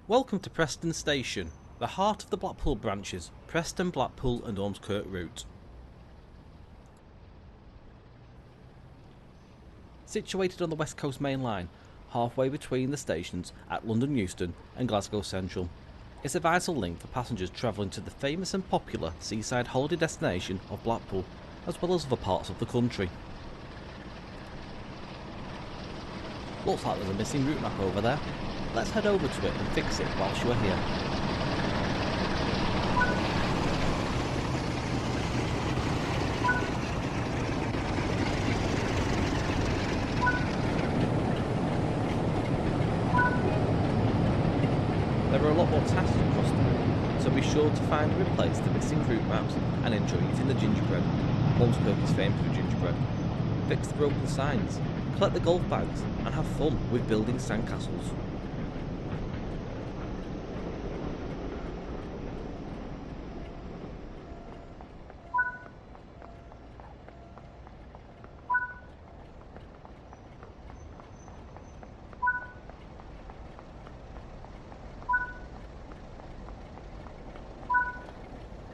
Welcome to Preston Station, the heart of the Blackpool branches, Preston, Blackpool and Ormskirk route. Situated on the West Coast Main Line, halfway between the stations at London Euston and Glasgow Central, it's a vital link for passengers travelling to the famous and popular seaside holiday destination of Blackpool, as well as other parts of the country. Looks like there's a missing route map over there. Let's head over to it and fix it whilst you're here. There are a lot more tasks across the route, so be sure to find and replace the missing route maps and enjoy eating the gingerbread. Ormskirk is famous for gingerbread. Fix the broken signs, collect the golf bags and have fun with building sandcastles.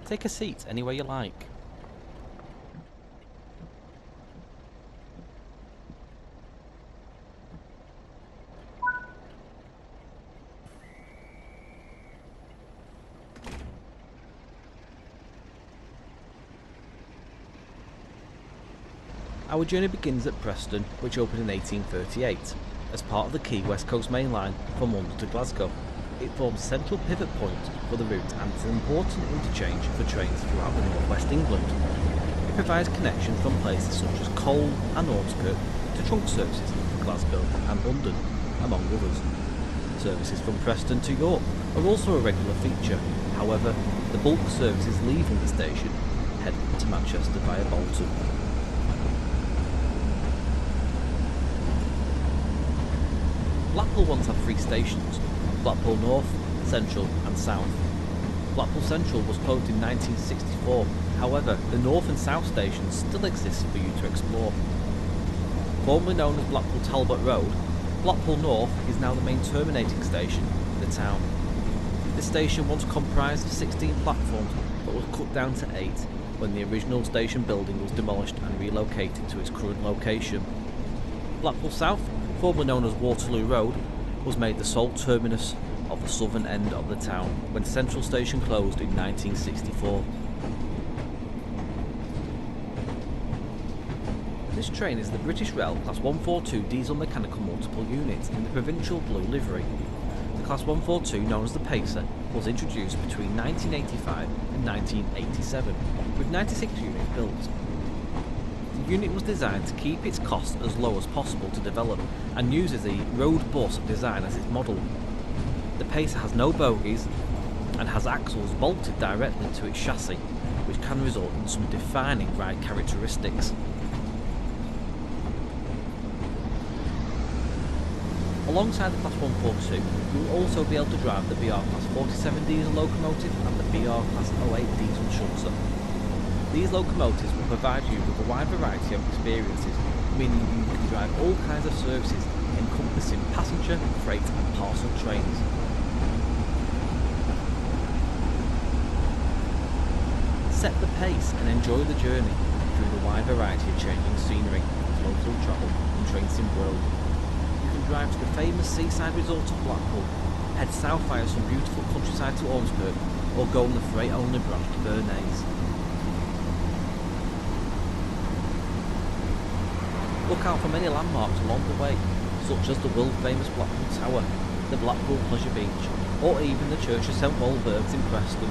Take a seat anywhere you like. Our journey begins at Preston, which opened in 1838, as part of the key West Coast Main Line from London to Glasgow. It forms a central pivot point for the route and is an important interchange for trains throughout the North West England. It provides connections from places such as Cole and Ormskirk to trunk services for Glasgow and London, among others. Services from Preston to York are also a regular feature. However, the bulk services leaving the station head to Manchester via Bolton. Blackpool once had three stations: Blackpool North, Central and South. Blackpool Central was closed in 1964, however the North and South stations still exist for you to explore. Formerly known as Blackpool Talbot Road, Blackpool North is now the main terminating station in the town. This station once comprised of 16 platforms but was cut down to 8 when the original station building was demolished and relocated to its current location. Blackpool South, formerly known as Waterloo Road, was made the sole terminus of the southern end of the town when Central Station closed in 1964. This train is the British Rail Class 142 diesel mechanical multiple unit in the provincial blue livery. The Class 142, known as the Pacer, was introduced between 1985 and 1987, with 96 units built. The unit was designed to keep its costs as low as possible to develop and uses the road bus design as its model. The Pacer has no bogies and has axles bolted directly to its chassis, which can result in some defining ride characteristics. Alongside the Class 142, you will also be able to drive the BR Class 47 diesel locomotive and the BR Class 08 diesel shunter. These locomotives will provide you with a wide variety of experiences, meaning you can drive all kinds of services encompassing passenger, freight and parcel trains. Set the pace and enjoy the journey through the wide variety of changing scenery, local travel and train-sim world. You can drive to the famous seaside resort of Blackpool, head south via some beautiful countryside to Ormskirk, or go on the freight-only branch to Bernays. Look out for many landmarks along the way, such as the world-famous Blackpool Tower, the Blackpool Pleasure Beach, or even the Church of St Walburg's in Preston.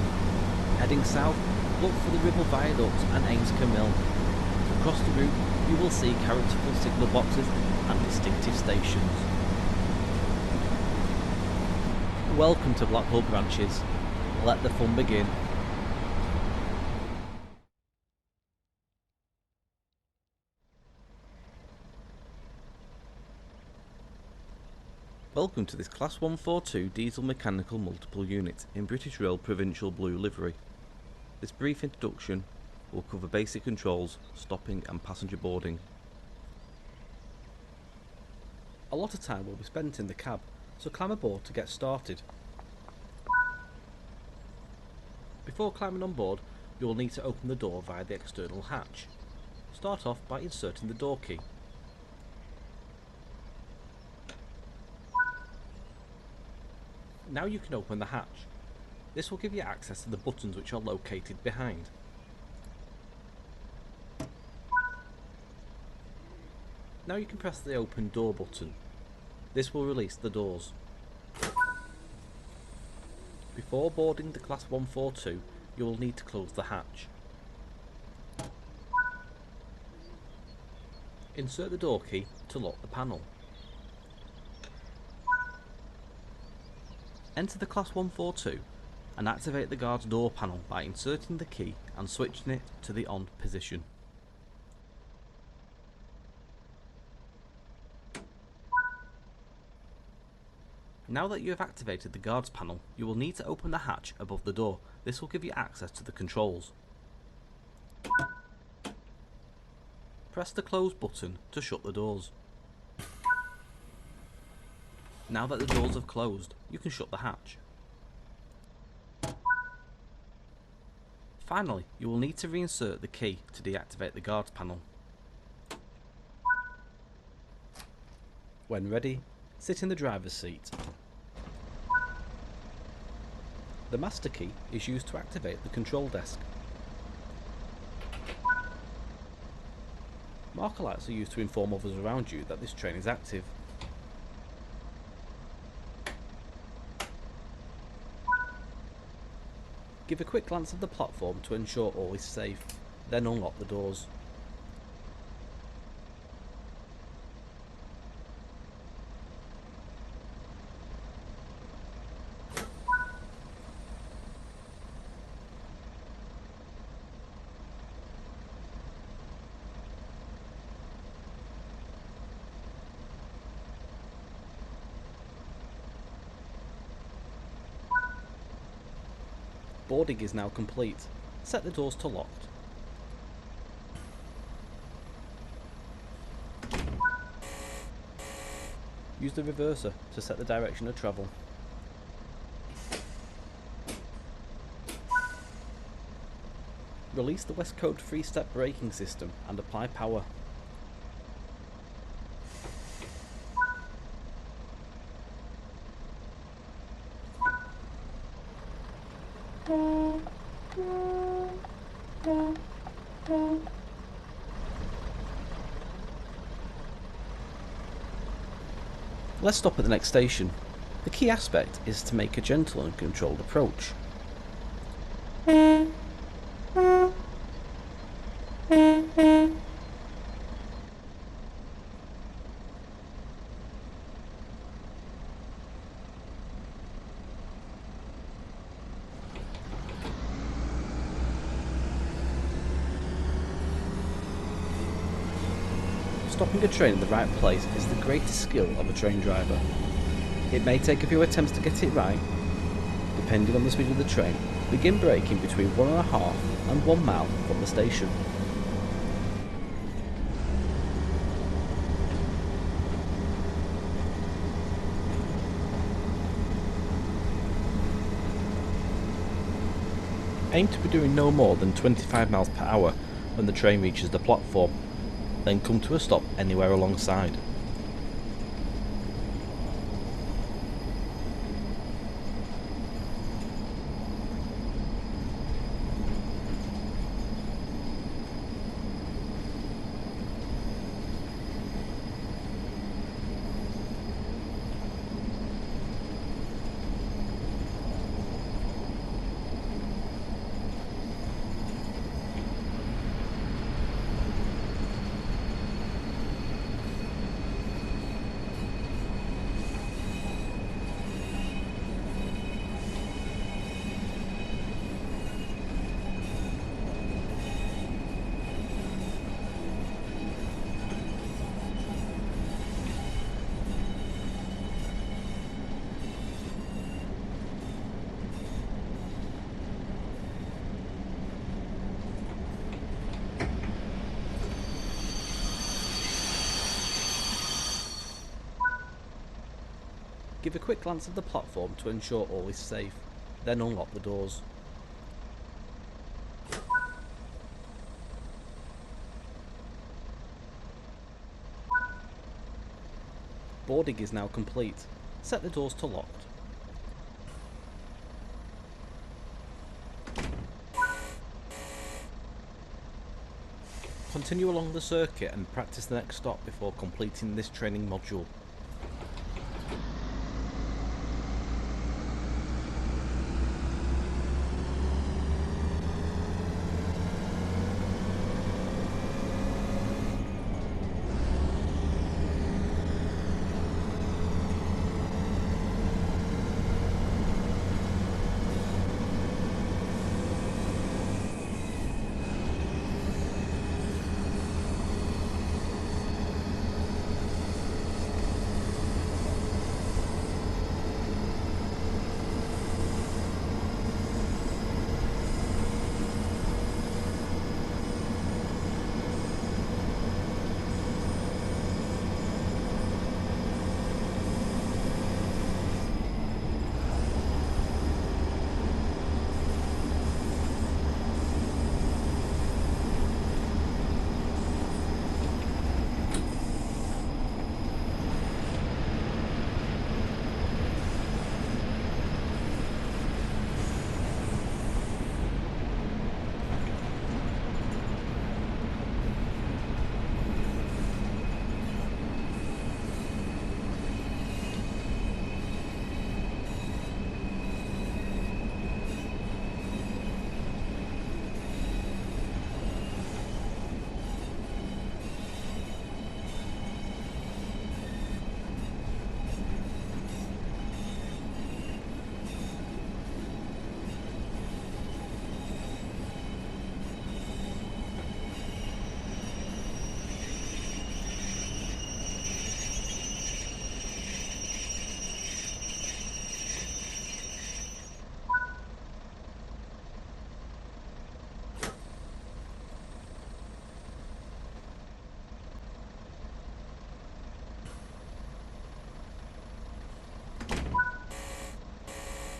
Heading south, look for the Ribble Viaduct and Ormskirk Mill. Across the route, you will see characterful signal boxes and distinctive stations. Welcome to Blackpool branches. Let the fun begin. Welcome to this Class 142 diesel mechanical multiple unit in British Rail provincial blue livery. This brief introduction will cover basic controls, stopping and passenger boarding. A lot of time will be spent in the cab, so climb aboard to get started. Before climbing on board, you will need to open the door via the external hatch. Start off by inserting the door key. Now you can open the hatch. This will give you access to the buttons which are located behind. Now you can press the open door button. This will release the doors. Before boarding the Class 142, you will need to close the hatch. Insert the door key to lock the panel. Enter the Class 142 and activate the guard's door panel by inserting the key and switching it to the on position. Now that you have activated the guards panel, you will need to open the hatch above the door. This will give you access to the controls. Press the close button to shut the doors. Now that the doors have closed, you can shut the hatch. Finally, you will need to reinsert the key to deactivate the guards panel. When ready, sit in the driver's seat. The master key is used to activate the control desk. Marker lights are used to inform others around you that this train is active. Give a quick glance at the platform to ensure all is safe, then unlock the doors. Boarding is now complete. Set the doors to locked. Use the reverser to set the direction of travel. Release the West Code 3-step braking system and apply power. Let's stop at the next station. The key aspect is to make a gentle and controlled approach. Stopping a train in the right place is the greatest skill of a train driver. It may take a few attempts to get it right. Depending on the speed of the train, begin braking between 1.5 and 1 mile from the station. Aim to be doing no more than 25 miles per hour when the train reaches the platform, then come to a stop anywhere alongside. Give a quick glance at the platform to ensure all is safe, then unlock the doors. Boarding is now complete. Set the doors to locked. Continue along the circuit and practice the next stop before completing this training module.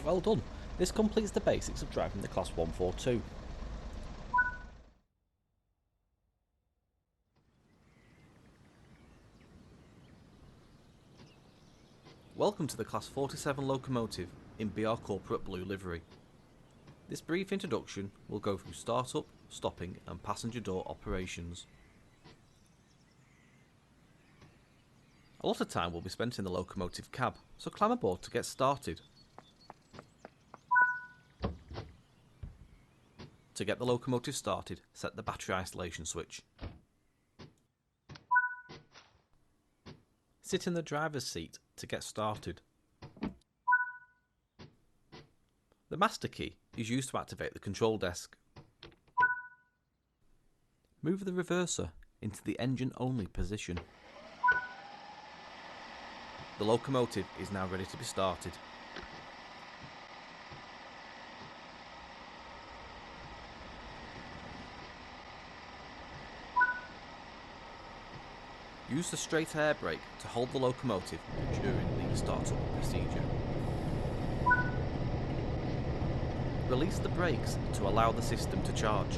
Well done. This completes the basics of driving the Class 142. Welcome to the Class 47 locomotive in BR Corporate Blue livery. This brief introduction will go through start-up, stopping and passenger door operations. A lot of time will be spent in the locomotive cab, so climb aboard to get started. To get the locomotive started, set the battery isolation switch. Sit in the driver's seat to get started. The master key is used to activate the control desk. Move the reverser into the engine only position. The locomotive is now ready to be started. Use the straight air brake to hold the locomotive during the start-up procedure. Release the brakes to allow the system to charge.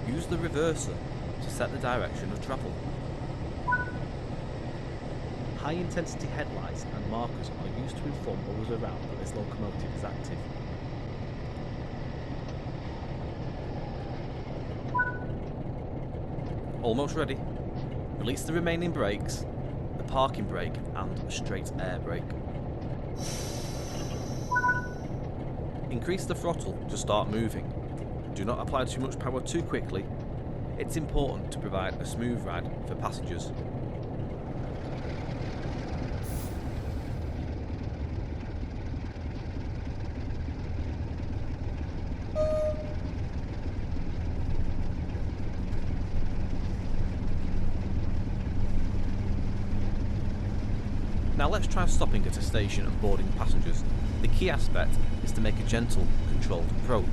Use the reverser to set the direction of travel. High intensity headlights and markers are used to inform others around that this locomotive is active. Almost ready. Release the remaining brakes, the parking brake and straight air brake. Increase the throttle to start moving. Do not apply too much power too quickly. It's important to provide a smooth ride for passengers. Now let's try stopping at a station and boarding passengers. The key aspect is to make a gentle, controlled approach.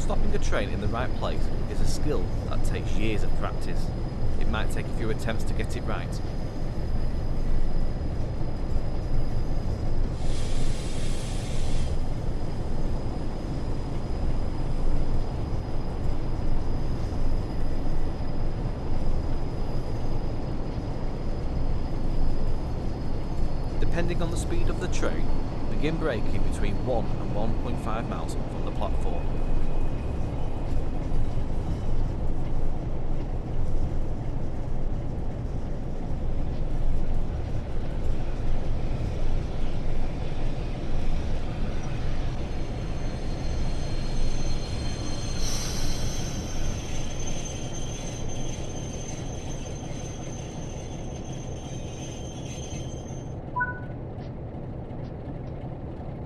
Stopping a train in the right place is a skill that takes years of practice. It might take a few attempts to get it right. Depending on the speed of the train, begin braking between 1 and 1.5 miles from the platform.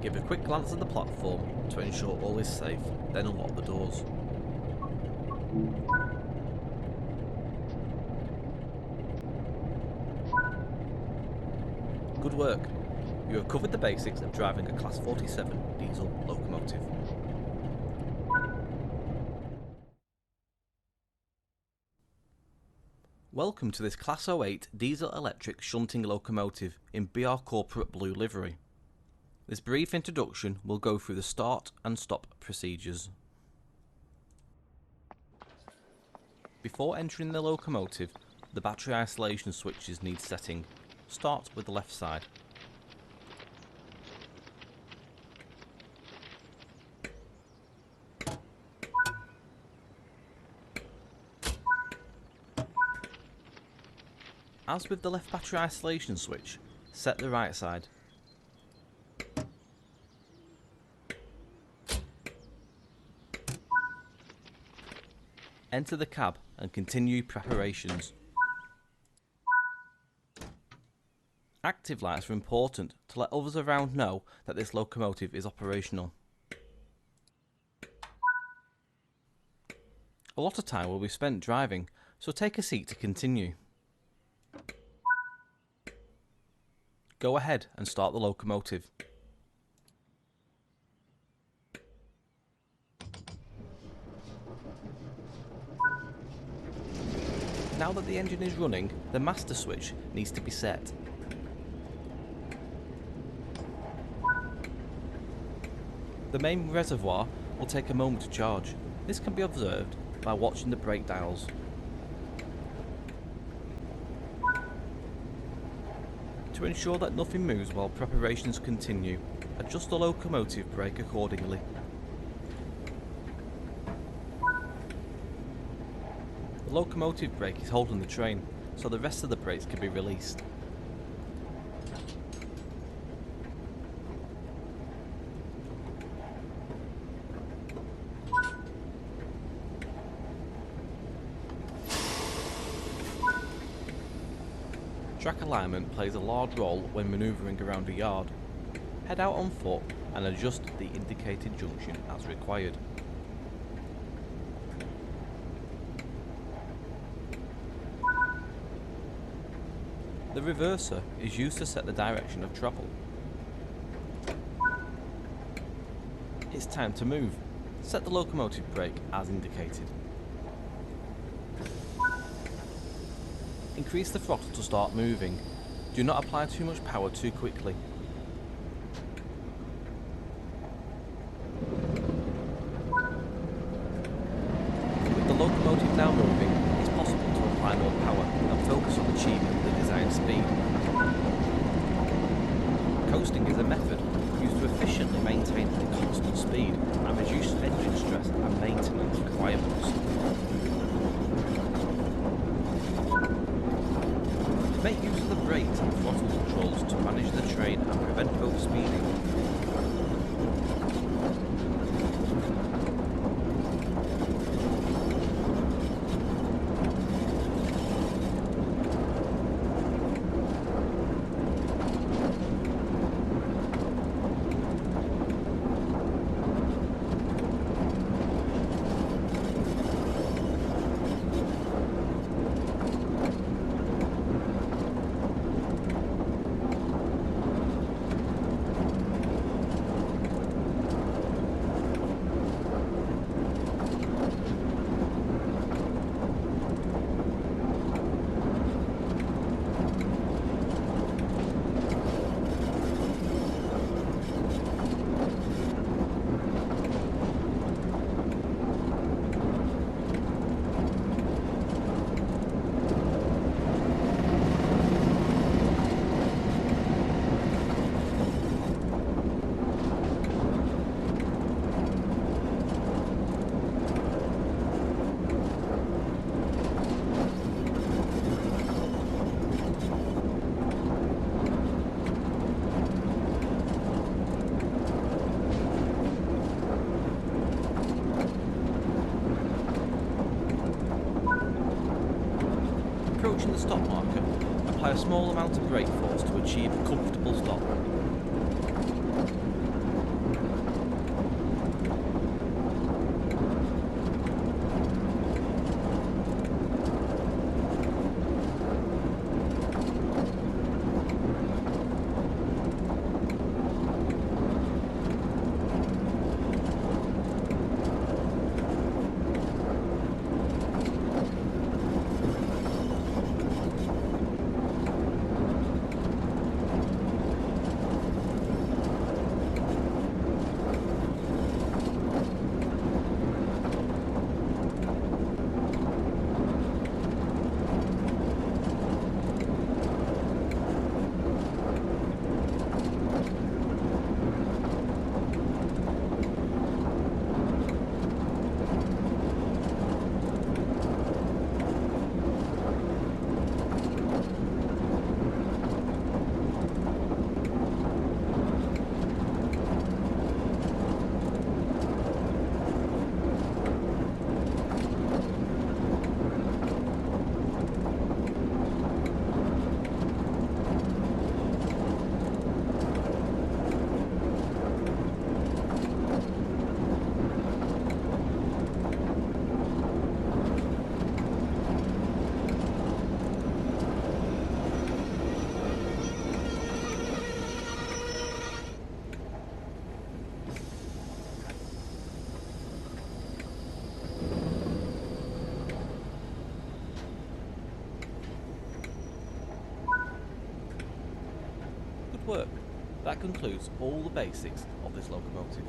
Give a quick glance at the platform to ensure all is safe, then unlock the doors. Good work. You have covered the basics of driving a Class 47 diesel locomotive. Welcome to this Class 08 diesel electric shunting locomotive in BR Corporate Blue livery. This brief introduction will go through the start and stop procedures. Before entering the locomotive, the battery isolation switches need setting. Start with the left side. As with the left battery isolation switch, set the right side. Enter the cab and continue preparations. Active lights are important to let others around know that this locomotive is operational. A lot of time will be spent driving, so take a seat to continue. Go ahead and start the locomotive. Now that the engine is running, the master switch needs to be set. The main reservoir will take a moment to charge. This can be observed by watching the brake dials. To ensure that nothing moves while preparations continue, adjust the locomotive brake accordingly. The locomotive brake is holding the train, so the rest of the brakes can be released. Track alignment plays a large role when manoeuvring around a yard. Head out on foot and adjust the indicated junction as required. The reverser is used to set the direction of travel. It's time to move. Set the locomotive brake as indicated. Increase the throttle to start moving. Do not apply too much power too quickly. With the locomotive now moving, it's possible to apply more power and focus on achieving the desired speed. Coasting is a method used to efficiently maintain a constant speed and reduce engine stress and maintenance requirements. Make use of the brakes and throttle controls to manage the train and prevent overspeeding. a small amount of brake force to achieve a comfortable stop. Good work. That concludes all the basics of this locomotive.